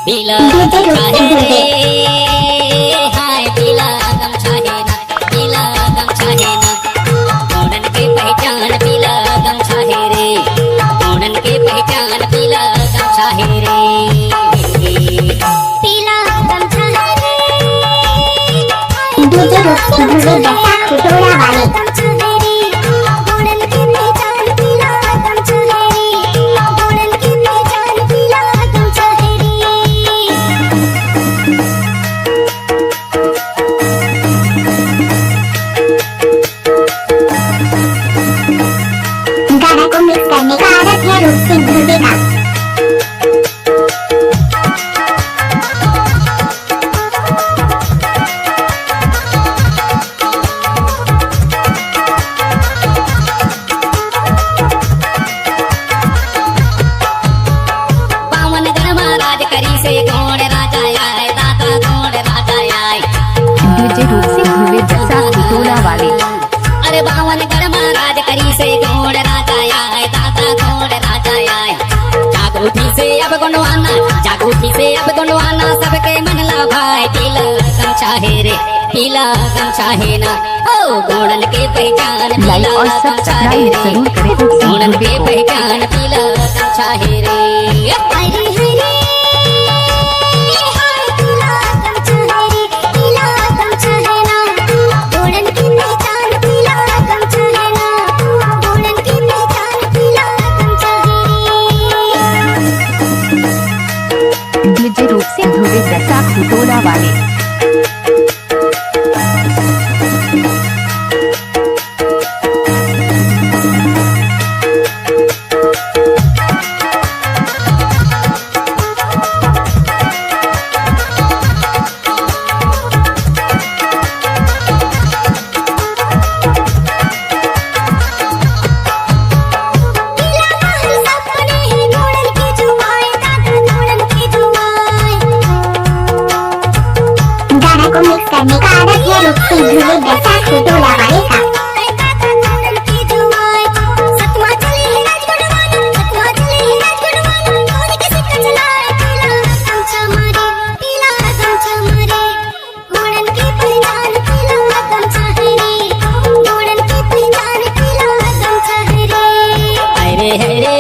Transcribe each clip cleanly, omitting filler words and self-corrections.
पीला गमछा है रे, हाय पीला गमछा है ना, पीला गमछा है ना, ओढ़न की पहचान पीला गमछा है रे, ओढ़न की पहचान पीला गमछा है रे, पीला गमछा है रे, डीजे रोकी भूले जैसा खुटोरा वाले गमछा है रे, ओढ़न की पहचान पीला गमछा है रे, ओढ़न की पहचान पीला गमछा है रे। गाना को मिक्स करने का आदत है रूप सिंह ध्रुवे का। बावन गण महाराज करी से कौन राजा आए, दाता कौन राजा आए, डीजे रूप सिंह ध्रुवे जैसा खुटोरा वाले। अरे बावन गण महाराज करी से कौन राजा आए, दाता कौन राजा आए, जागृति से अब गुणवाना, जागृति से अब गुणवाना, सबके मन ला भाई, पीला गमछा है रे, पीला गमछा है ना, ओ गोड़न के पहचान लाइक पीला और गमछा है सब्सक्राइब रे, जरूर करें रूप सिंह गोड़न ध्रुवे के को। पहचान पीला गमछा है रे। हरे हरे हाय पीला गमछा है रे, पीला गमछा है ना, ओढ़न की पहचान पीला गमछा है ना, ओढ़न की पहचान पीला गमछा है रे। डीजे रूप सिंह ध्रुवे जैसा खुटोरा वाले। पीला महल सपने हैं ओढ़न की जुबान, दादा ओढ़न की जुबान। गाना को मिक्स करने का आदत है रूप सिंह ध्रुवे जैसा खुटोरा वाले का। हरे हरे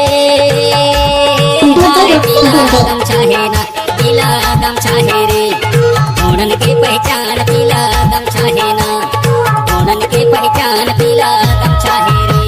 हाय पीला गमछा है ना, पीला गमछा है रे, ओढ़न की पहचान पीला गमछा है ना, ओढ़न की पहचान पीला गमछा है रे।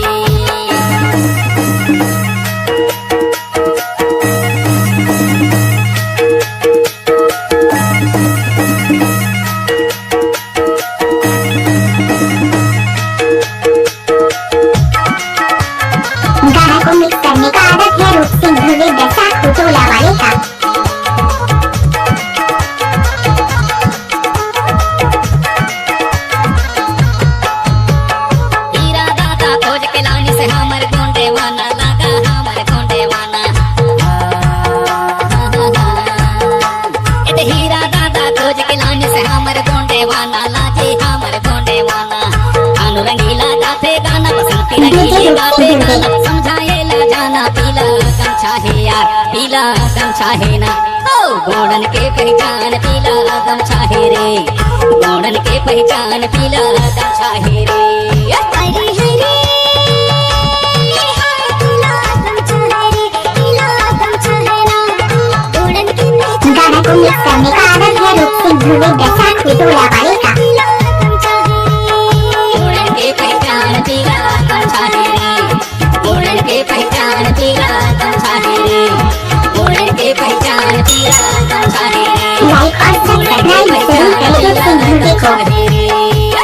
गाना को मिक्स करने का आदत है रूप सिंह ध्रुवे जैसा खुटोला वाले का। हीरा दादा खोज के लानी से हमर गोंडे वाना लगा, हमर गोंडे वाना, एते हीरा दादा खोज के लानी से हमर गोंडे वाना लाजे, हमर गोंडे वाना, कानू रंगीला गाते गाना, बसंती रंगीली गाते गाना, समझाए ला जाना, पीला गमछा है यार, पीला गमछा है ना, ओ गोड़न के पहचान पीला गमछा है रे, गोड़न के पहचान पीला गमछा है रे। हरे हरे हाय पीला गमछा है रे, पीला गमछा है ना, ओढ़न की पहचान। गाना को मिक्स करने का आदत है रूप सिंह ध्रुवे जैसा खुटोला वाले का। पीला गमछा है रे, ओढ़न के पहचान पीला गमछा है रे, ओढ़न के पहचान पीला गमछा है रे, ओढ़न के पहचान पीला गमछा है रे, लाइक और सब्सक्राइब जरूर करें रूप सिंह ध्रुवे को। है रे।